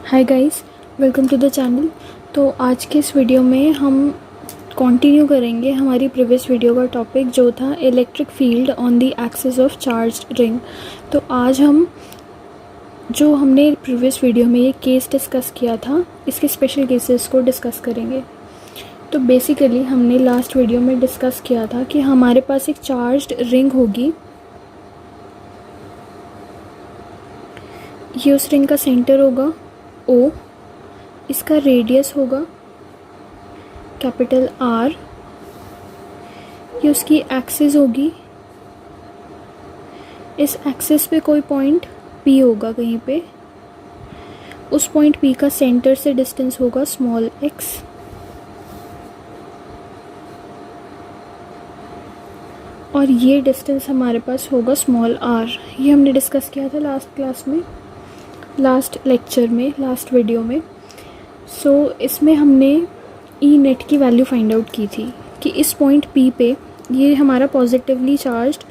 Hi guys, welcome to the channel. तो आज के इस वीडियो में हम कंटिन्यू करेंगे हमारी प्रीवियस वीडियो का टॉपिक जो था electric field on the axis of charged ring. तो आज हम जो हमने प्रीवियस वीडियो में ये केस डिस्कस किया था, इसके स्पेशल केसेस को डिस्कस करेंगे। तो बेसिकली हमने लास्ट वीडियो में डिस्कस किया था कि हमारे पास एक चार्ज्ड रिंग होगी। ये उस रिंग का सेंटर होगा O, इसका रेडियस होगा कैपिटल R, ये उसकी एक्सिस होगी। इस एक्सिस पे कोई पॉइंट P होगा कहीं पे, उस पॉइंट P का सेंटर से डिस्टेंस होगा स्मॉल x। और ये डिस्टेंस हमारे पास होगा स्मॉल r। ये हमने डिस्कस किया था लास्ट क्लास में, लास्ट लेक्चर में, लास्ट वीडियो में। सो इसमें हमने ई नेट की वैल्यू फाइंड आउट की थी कि इस पॉइंट P पे ये हमारा पॉजिटिवली चार्ज्ड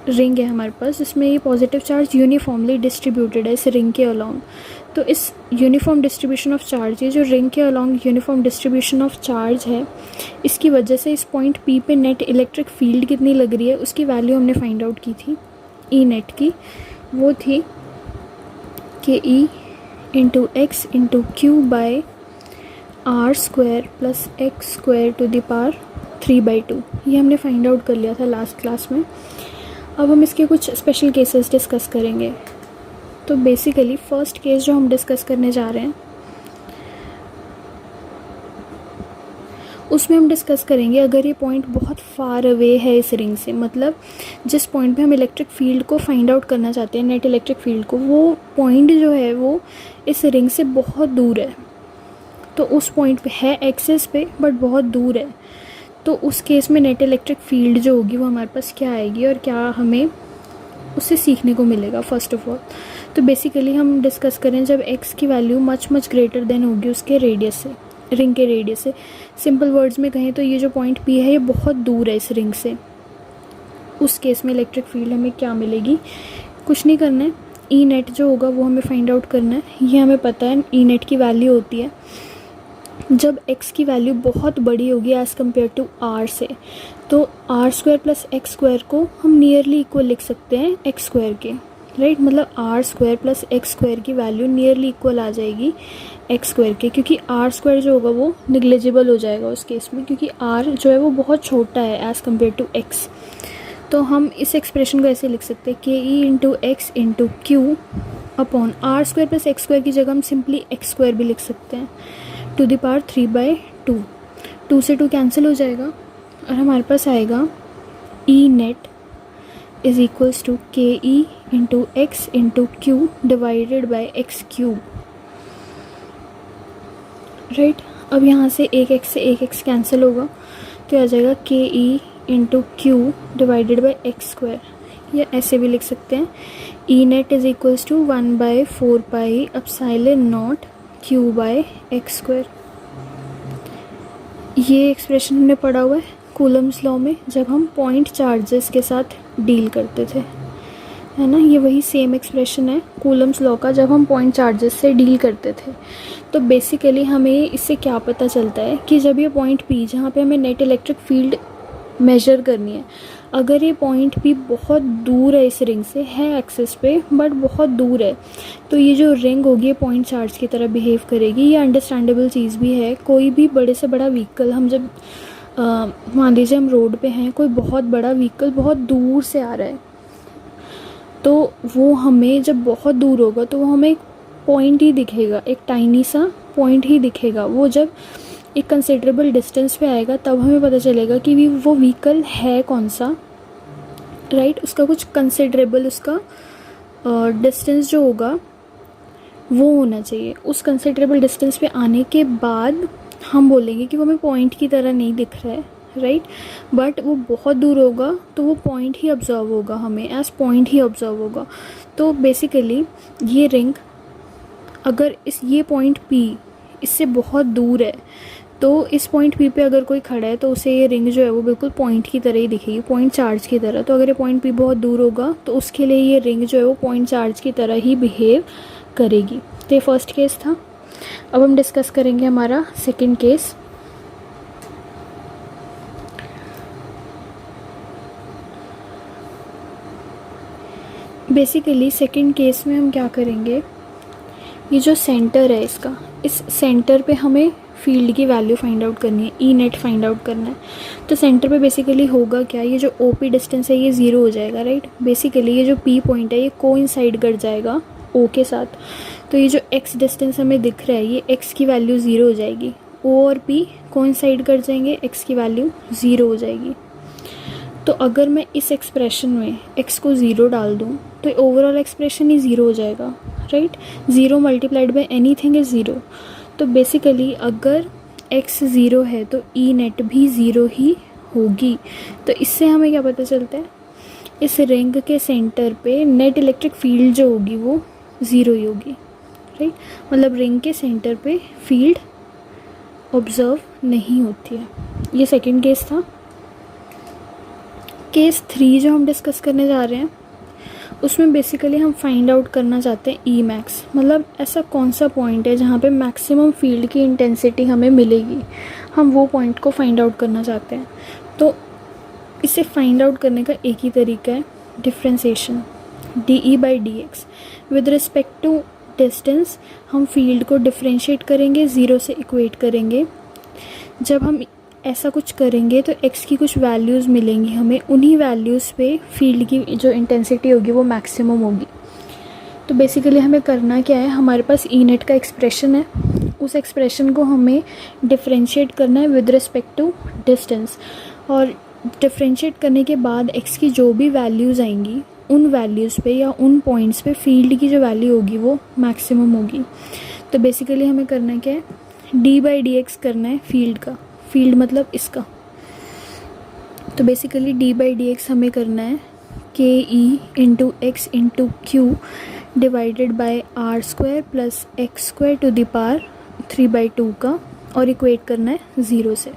रिंग है हमारे पास, जिसमें ये पॉजिटिव चार्ज यूनिफॉर्मली डिस्ट्रीब्यूटेड है इस रिंग के अलोंग। तो इस यूनिफॉर्म डिस्ट्रीब्यूशन ऑफ चार्ज, ये जो रिंग के along uniform distribution of charge है, इसकी वजह से इस पॉइंट P पे नेट इलेक्ट्रिक फील्ड कितनी लग रही है उसकी वैल्यू हमने फाइंड आउट की थी ई नेट की। वो थी k E into x into q by r square plus x square to the power 3/2। ये हमने फाइंड आउट कर लिया था लास्ट क्लास में। अब हम इसके कुछ स्पेशल केसेस डिस्कस करेंगे। तो बेसिकली फर्स्ट केस जो हम डिस्कस करने जा रहे हैं उसमें हम डिस्कस करेंगे अगर ये पॉइंट बहुत फार अवे है इस रिंग से, मतलब जिस पॉइंट पे हम इलेक्ट्रिक फील्ड को फाइंड आउट करना चाहते हैं, नेट इलेक्ट्रिक फील्ड को, वो पॉइंट जो है वो इस रिंग से बहुत दूर है। तो उस पॉइंट पे है एक्सिस पे बट बहुत दूर है। तो उस केस में नेट इलेक्ट्रिक फील्ड जो होगी वो हमारे पास क्या आएगी और क्या हमें उससे सीखने को मिलेगा। फर्स्ट ऑफ ऑल तो बेसिकली हम डिस्कस करें जब एक्स की वैल्यू मच ग्रेटर देन होगी उसके रेडियस से, रिंग के रेडियस से। सिंपल वर्ड्स में कहें तो ये जो पॉइंट P है ये बहुत दूर है इस रिंग से। उस केस में इलेक्ट्रिक फील्ड हमें क्या मिलेगी, कुछ नहीं करना है, ई नेट जो होगा वो हमें फाइंड आउट करना है। ये हमें पता है ई नेट की वैल्यू होती है जब x की वैल्यू बहुत बड़ी होगी एज़ कम्पेयर टू r से। तो r square plus x square को हम नियरली इक्वल लिख सकते हैं एक्स स्क्वायर के, राइट। मतलब r square plus x square की वैल्यू नियरली इक्वल आ जाएगी एक्स स्क्वायर के, क्योंकि आर स्क्वायर जो होगा वो निग्लेजिबल हो जाएगा उस केस में, क्योंकि आर जो है वो बहुत छोटा है एज़ कम्पेयर टू एक्स। तो हम इस एक्सप्रेशन को ऐसे लिख सकते हैं के ई into x into q upon r square plus x square की जगह हम सिंपली एक्स स्क्वायर भी लिख सकते हैं टू द पावर 3/2। 2 से 2 कैंसिल हो जाएगा और हमारे पास आएगा ई नेट इज इक्वल्स टू के ई into x into Q divided by x cube, right. अब यहाँ से एक एक्स से एक एक्स कैंसिल होगा तो आ जाएगा के ई into Q divided by x square, या ऐसे भी लिख सकते हैं E net is equals to 1/4 pi epsilon not Q by x square. ये एक्सप्रेशन हमने पढ़ा हुआ है कूलम्स लॉ में जब हम पॉइंट चार्जेस के साथ डील करते थे, है ना। ये वही सेम एक्सप्रेशन है कूलम्स लॉ का जब हम पॉइंट चार्जेस से डील करते थे। तो बेसिकली हमें इससे क्या पता चलता है कि जब ये पॉइंट P जहाँ पे हमें नेट इलेक्ट्रिक फील्ड मेजर करनी है, अगर ये पॉइंट P बहुत दूर है इस रिंग से, है एक्सिस पे बट बहुत दूर है, तो ये जो रिंग होगी ये पॉइंट चार्ज की तरह बिहेव करेगी। ये अंडरस्टैंडेबल चीज़ भी है। कोई भी बड़े से बड़ा व्हीकल हम जब मान लीजिए हम रोड पे हैं, कोई बहुत बड़ा व्हीकल बहुत दूर से आ रहा है, तो वो हमें जब बहुत दूर होगा तो वो हमें एक पॉइंट ही दिखेगा, एक टाइनी सा पॉइंट ही दिखेगा। वो जब एक कंसिडरेबल डिस्टेंस पे आएगा तब हमें पता चलेगा कि वो व्हीकल है कौन सा, राइट। उसका कुछ कंसिडरेबल उसका डिस्टेंस जो होगा वो होना चाहिए। उस कंसिडरेबल डिस्टेंस पे आने के बाद हम बोलेंगे कि वो हमें पॉइंट की तरह नहीं दिख रहा है, राइट। बट वो बहुत दूर होगा तो वो पॉइंट ही ऑब्जर्व होगा, हमें एज पॉइंट ही ऑब्जर्व होगा। तो बेसिकली ये रिंग अगर ये पॉइंट P इससे बहुत दूर है, तो इस पॉइंट P पे अगर कोई खड़ा है तो उसे ये रिंग जो है वो बिल्कुल पॉइंट की तरह ही दिखेगी, पॉइंट चार्ज की तरह। तो अगर ये पॉइंट P बहुत दूर होगा तो उसके लिए ये रिंग जो है वो पॉइंट चार्ज की तरह ही बिहेव करेगी। तो ये फर्स्ट केस था। अब हम डिस्कस करेंगे हमारा second case. Basically second case में हम क्या करेंगे, ये जो सेंटर है इसका, इस सेंटर पे हमें फील्ड की वैल्यू फाइंड आउट करनी है, ई नेट फाइंड आउट करना है। तो सेंटर पे बेसिकली होगा क्या, ये जो ओ पी डिस्टेंस है ये ज़ीरो हो जाएगा, राइट। बेसिकली ये जो पी पॉइंट है ये कोइंसाइड कर जाएगा ओ के साथ। तो ये जो एक्स डिस्टेंस हमें दिख रहा है ये एक्स की वैल्यू ज़ीरो हो जाएगी, ओ और पी कोइंसाइड कर जाएंगे, एक्स की वैल्यू ज़ीरो हो जाएगी। तो अगर मैं इस एक्सप्रेशन में x को ज़ीरो डाल दूँ तो ओवरऑल एक्सप्रेशन ही ज़ीरो हो जाएगा, right. Zero multiplied by anything is zero. तो बेसिकली अगर x ज़ीरो है तो ई नेट भी ज़ीरो ही होगी। तो इससे हमें क्या पता चलता है, इस रिंग के सेंटर पे नेट इलेक्ट्रिक फील्ड जो होगी वो ज़ीरो ही होगी, राइट। मतलब रिंग के सेंटर पे फील्ड ऑब्ज़र्व नहीं होती है। ये सेकंड केस था। केस 3 जो हम डिस्कस करने जा रहे हैं उसमें बेसिकली हम फाइंड आउट करना चाहते हैं ई मैक्स। मतलब ऐसा कौन सा पॉइंट है जहाँ पे मैक्सिमम फील्ड की इंटेंसिटी हमें मिलेगी, हम वो पॉइंट को फाइंड आउट करना चाहते हैं। तो इसे फाइंड आउट करने का एक ही तरीका है, differentiation, d e by d x. With respect to distance हम फील्ड को डिफ्रेंशिएट करेंगे, ज़ीरो से इक्वेट करेंगे। जब हम ऐसा कुछ करेंगे तो x की कुछ वैल्यूज़ मिलेंगी हमें, उन्हीं वैल्यूज़ पे फील्ड की जो इंटेंसिटी होगी वो मैक्सिमम होगी। तो बेसिकली हमें करना क्या है, हमारे पास ई नेट का एक्सप्रेशन है, उस एक्सप्रेशन को हमें डिफ्रेंशिएट करना है विद रिस्पेक्ट टू डिस्टेंस। और डिफ्रेंशिएट करने के बाद x की जो भी वैल्यूज़ आएंगी उन वैल्यूज़ पे या उन पॉइंट्स पे फील्ड की जो वैल्यू होगी वो मैक्सिमम होगी। तो बेसिकली हमें करना क्या है, डी बाई डी एक्स करना है फील्ड का, फील्ड मतलब इसका। तो basically d by d x हमें करना है k E into x into Q divided by r square plus x square to the power 3/2 का, और इक्वेट करना है ज़ीरो से।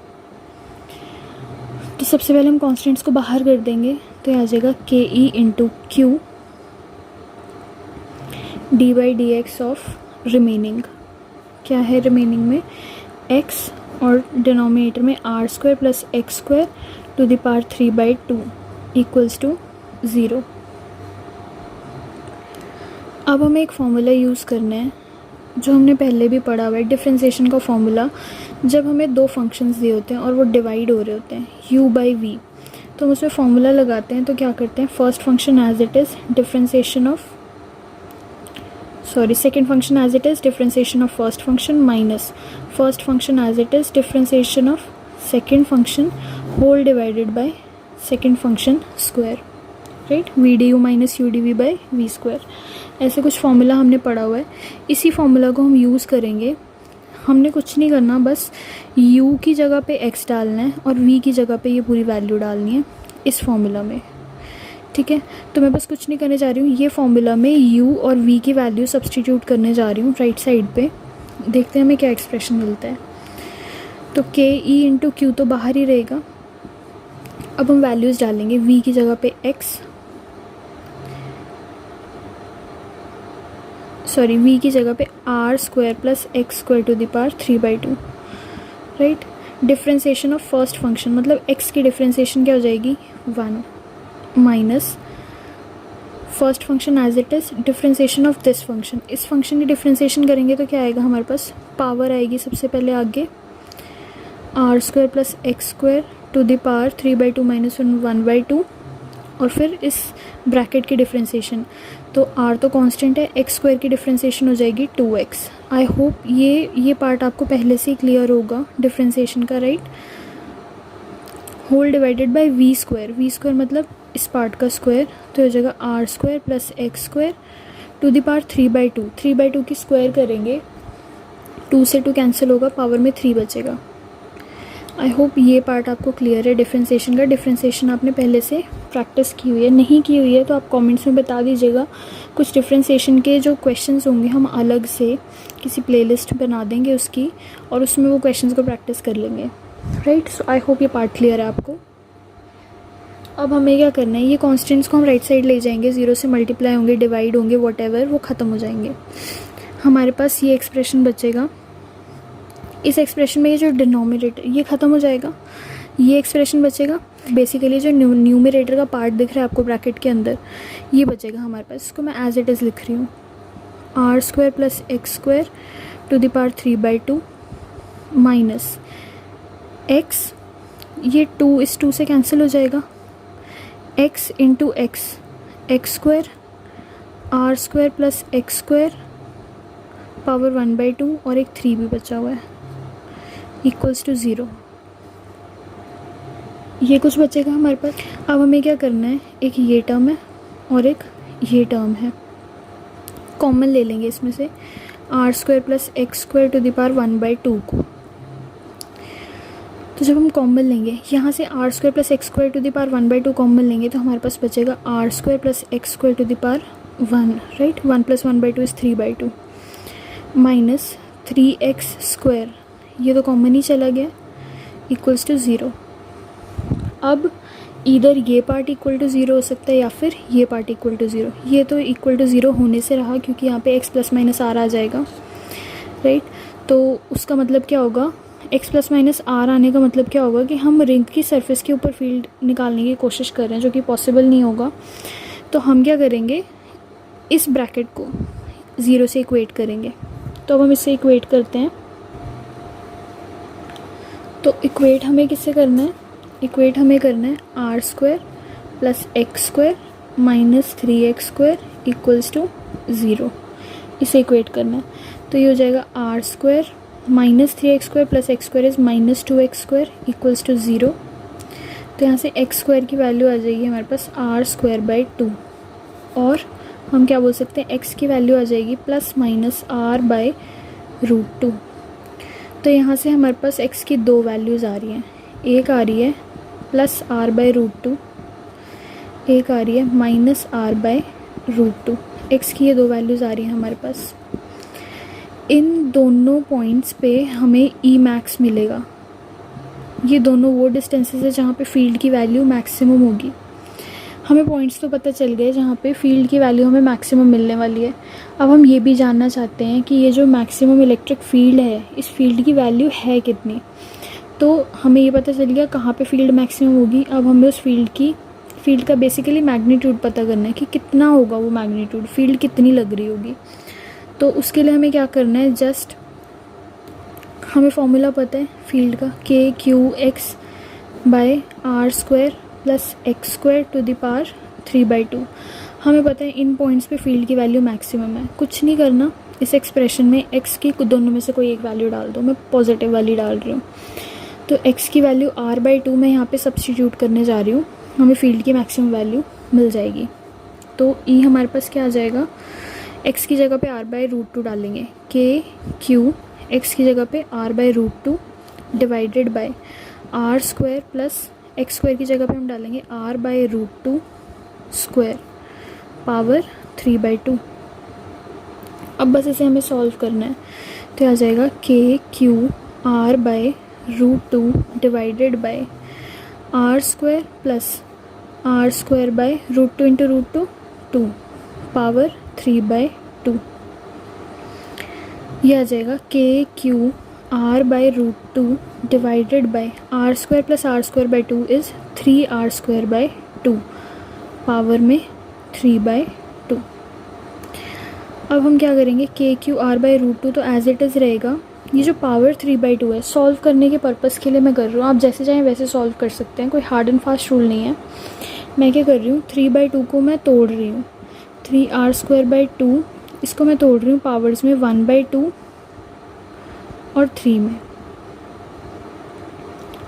तो सबसे पहले हम कॉन्स्टेंट्स को बाहर कर देंगे, तो ये आ जाएगा के ई into q d by d x of remaining. क्या है रिमेनिंग में, एक्स और डिनोमिनेटर में r square plus x square to the power 3/2 equals to zero. अब हमें एक फॉर्मूला यूज़ करना है जो हमने पहले भी पढ़ा हुआ है, डिफ्रेंसिएशन का फॉर्मूला। जब हमें दो फंक्शंस दिए होते हैं और वो डिवाइड हो रहे होते हैं u बाई वी, तो हम उसमें फॉर्मूला लगाते हैं। तो क्या करते हैं, first function as it is differentiation of second function as it is differentiation of first function minus first function as it is differentiation of second function whole divided by second function square, right, v du minus u dv by v square। ऐसे कुछ formula हमने पढ़ा हुआ है, इसी formula को हम use करेंगे। हमने कुछ नहीं करना, बस u की जगह पे x डालना है और v की जगह पे ये पूरी वैल्यू डालनी है इस फॉर्मूला में, ठीक है। तो मैं बस कुछ नहीं करने जा रही हूँ, ये फॉर्मूला में u और v की वैल्यू सब्सटीट्यूट करने जा रही हूँ राइट साइड पे। देखते हैं हमें क्या एक्सप्रेशन मिलता है। तो के ई इंटू क्यू तो बाहर ही रहेगा। अब हम वैल्यूज़ डालेंगे, v की जगह पे v की जगह पे r square plus x square to the power 3/2, right. Differentiation of first function मतलब x की डिफ्रेंसिएशन क्या हो जाएगी, 1 minus first function as it is differentiation of this function. इस फंक्शन की डिफ्रेंसिएशन करेंगे तो क्या आएगा हमारे पास, पावर आएगी सबसे पहले आगे r square plus x square to the power 3/2 minus 1/2, और फिर इस ब्रैकेट की डिफ्रेंसिएशन। तो आर तो कांस्टेंट है, एक्स स्क्वायर की डिफ्रेंसिएशन हो जाएगी 2x। आई होप ये पार्ट आपको पहले से ही क्लियर होगा डिफ्रेंसिएशन का, right. Whole divided by v square मतलब इस पार्ट का स्क्वायर, तो हो जाएगा r square plus x square to the power 3/2। 3/2 की स्क्वायर करेंगे, 2 से 2 कैंसिल होगा, पावर में 3 बचेगा। आई होप ये पार्ट आपको क्लियर है डिफ्रेंसिएशन का। डिफ्रेंसिएशन आपने पहले से प्रैक्टिस की हुई है, नहीं की हुई है तो आप कमेंट्स में बता दीजिएगा। कुछ डिफ्रेंसिएशन के जो क्वेश्चंस होंगे हम अलग से किसी प्लेलिस्ट बना देंगे उसकी, और उसमें वो क्वेश्चंस को प्रैक्टिस कर लेंगे, राइट। सो आई होप ये पार्ट क्लियर है आपको। अब हमें क्या करना है, ये कॉन्स्टेंट्स को हम राइट साइड ले जाएंगे, ज़ीरो से मल्टीप्लाई होंगे, डिवाइड होंगे, वॉट एवर, वो ख़त्म हो जाएंगे। हमारे पास ये एक्सप्रेशन बचेगा। इस एक्सप्रेशन में ये जो डिनोमिनेटर ये ख़त्म हो जाएगा, ये एक्सप्रेशन बचेगा। बेसिकली जो न्यूमरेटर का पार्ट दिख रहा है आपको ब्रैकेट के अंदर, ये बचेगा हमारे पास। इसको मैं एज इट इज़ लिख रही हूँ, r square plus x square to the power 3/2 minus x, ये 2 इस 2 से कैंसिल हो जाएगा, x into x square, r square plus x square power 1/2 और एक 3 भी बचा हुआ है इक्वल्स टू 0। ये कुछ बचेगा हमारे पास। अब हमें क्या करना है, एक ये टर्म है और एक ये टर्म है, कॉमन ले लेंगे इसमें से r square plus x square to the power 1/2 को। तो जब हम कॉमन लेंगे यहाँ से r square plus x square to the power 1/2 common लेंगे तो हमारे पास बचेगा r square plus x square to the power 1, right. 1 + 1/2 is 3/2 minus 3x square, ये तो कॉमन ही चला गया, इक्वल्स टू 0। अब इधर ये पार्ट इक्वल टू 0 हो सकता है या फिर ये पार्ट इक्वल टू 0। ये तो इक्वल टू 0 होने से रहा क्योंकि यहाँ पे x प्लस माइनस आर आ जाएगा, राइट। तो उसका मतलब क्या होगा, x प्लस माइनस आर आने का मतलब क्या होगा कि हम रिंग की सरफेस के ऊपर फील्ड निकालने की कोशिश कर रहे हैं, जो कि पॉसिबल नहीं होगा। तो हम क्या करेंगे, इस ब्रैकेट को 0 से इक्वेट करेंगे। तो अब हम इससे इक्वेट करते हैं। तो इक्वेट हमें किससे करना है, इक्वेट हमें करना है r square plus x square minus 3x square equals to 0, इसे इक्वेट करना है। तो ये हो जाएगा r square minus 3x square plus x square is minus 2x square equals to 0। तो यहाँ से एक्स स्क्वायर की वैल्यू आ जाएगी हमारे पास r²/2, और हम क्या बोल सकते हैं, x की वैल्यू आ जाएगी प्लस माइनस r/√2। तो यहाँ से हमारे पास x की 2 वैल्यूज़ आ रही हैं, एक आ रही है प्लस r/√2, एक आ रही है माइनस r/√2। x की ये 2 वैल्यूज़ आ रही हैं हमारे पास। इन दोनों पॉइंट्स पे हमें ई मैक्स मिलेगा। ये दोनों वो डिस्टेंसेस है जहाँ पे फील्ड की वैल्यू मैक्सिमम होगी। हमें पॉइंट्स तो पता चल गए जहाँ पे फील्ड की वैल्यू हमें मैक्सिमम मिलने वाली है। अब हम ये भी जानना चाहते हैं कि ये जो मैक्सिमम इलेक्ट्रिक फील्ड है, इस फील्ड की वैल्यू है कितनी। तो हमें ये पता चल गया कहाँ पे फील्ड मैक्सिमम होगी। अब हमें उस फील्ड का बेसिकली मैग्नीट्यूड पता करना है कि कितना होगा वो मैग्नीट्यूड, फील्ड कितनी लग रही होगी। तो उसके लिए हमें क्या करना है, जस्ट हमें फॉर्मूला पता है फील्ड का, KQX/r² plus x square to the power 3/2। हमें पता है इन पॉइंट्स पे फील्ड की वैल्यू मैक्सिमम है। कुछ नहीं करना, इस एक्सप्रेशन में x की दोनों में से कोई एक वैल्यू डाल दो, मैं पॉजिटिव वाली डाल रही हूँ। तो x की वैल्यू r/2 मैं यहाँ पे सब्स्टिट्यूट करने जा रही हूँ, हमें फील्ड की मैक्सिमम वैल्यू मिल जाएगी। तो ई हमारे पास क्या आ जाएगा, x की जगह पे r/√2 डालेंगे, KQ x की जगह पे r/√2 divided by r² plus x square की जगह पे हम डालेंगे r/√2 स्क्वायर पावर 3/2। अब बस इसे हमें सॉल्व करना है। तो आ जाएगा KQ r/√2 divided by r² plus r²/√2 into √2 2 power 3/2। यह आ जाएगा KQ r/√2 divided by r² plus r²/2 is 3r²/2 power में 3/2। अब हम क्या करेंगे, KQ r/√2 तो एज इट इज़ रहेगा। ये जो पावर 3/2 है, सॉल्व करने के पर्पज़ के लिए मैं कर रही हूँ, आप जैसे चाहें वैसे सॉल्व कर सकते हैं, कोई हार्ड एंड फास्ट रूल नहीं है। मैं क्या कर रही हूँ, 3/2 को मैं तोड़ रही हूँ, 3r²/2 इसको मैं तोड़ रही हूँ पावर्स में 1/2 और 3 में,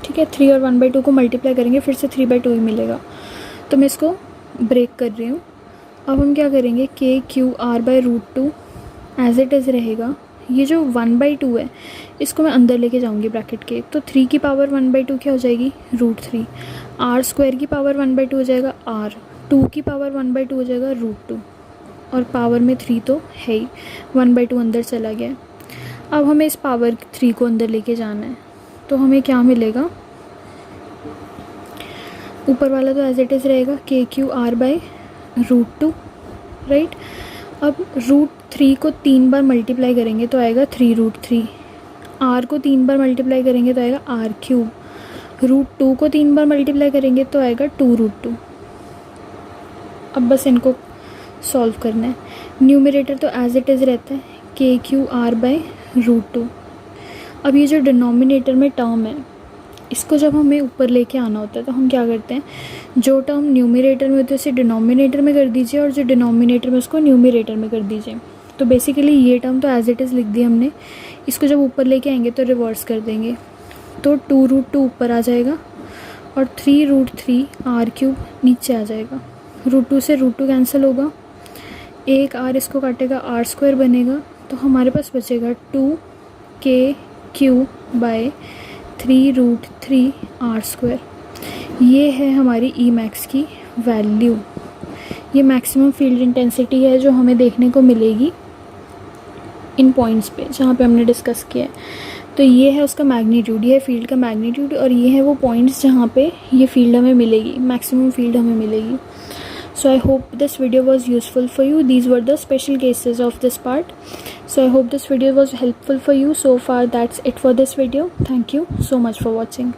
ठीक है। 3 और 1/2 को मल्टीप्लाई करेंगे फिर से 3/2 ही मिलेगा। तो मैं इसको ब्रेक कर रही हूँ। अब हम क्या करेंगे, KQ r/√2 as it is रहेगा। ये जो 1/2 है इसको मैं अंदर लेके जाऊँगी ब्रैकेट के, तो 3 की पावर 1/2 क्या हो जाएगी, √3। r² की पावर 1/2 हो जाएगा r, 2 की पावर 1/2 हो जाएगा √2, और पावर में 3 तो है ही, 1/2 अंदर चला गया। अब हमें इस पावर 3 को अंदर लेके जाना है, तो हमें क्या मिलेगा, ऊपर वाला तो एज इट इज़ रहेगा KQ r/√2, राइट। अब 3 को 3 बार मल्टीप्लाई करेंगे तो आएगा 3√3। r को 3 बार मल्टीप्लाई करेंगे तो आएगा r³। √2 को 3 बार मल्टीप्लाई करेंगे तो आएगा 2√2। अब बस इनको सॉल्व करना है। न्यूमरेटर तो एज इट इज़ रहता है KQR/√2। अब ये जो डिनोमिनेटर में टर्म है, इसको जब हमें ऊपर लेके आना होता है तो हम क्या करते हैं, जो टर्म न्यूमरेटर में होती है उसे डिनोमिनेटर में कर दीजिए और जो डिनोमिनेटर में उसको न्यूमरेटर में कर दीजिए। तो बेसिकली ये टर्म तो एज इट इज़ लिख दी हमने, इसको जब ऊपर लेके आएंगे तो रिवर्स कर देंगे। तो 2√2 ऊपर आ जाएगा और 3√3 r³ नीचे आ जाएगा। √2 से √2 कैंसिल होगा, एक r इसको काटेगा, r² बनेगा। तो हमारे पास बचेगा 2KQ/3√3 r²। ये है हमारी ई मैक्स की वैल्यू। ये मैक्सिमम फील्ड इंटेंसिटी है जो हमें देखने को मिलेगी इन पॉइंट्स पे जहाँ पे हमने डिस्कस किया है। तो ये है उसका मैग्नीट्यूड, ये है फील्ड का मैग्नीट्यूड, और ये है वो पॉइंट्स जहाँ पे ये फील्ड हमें मिलेगी, मैक्सिमम फील्ड हमें मिलेगी। So I hope this video was useful for you. These were the special cases of this part. So I hope this video was helpful for you. So far that's it for this video. Thank you so much for watching.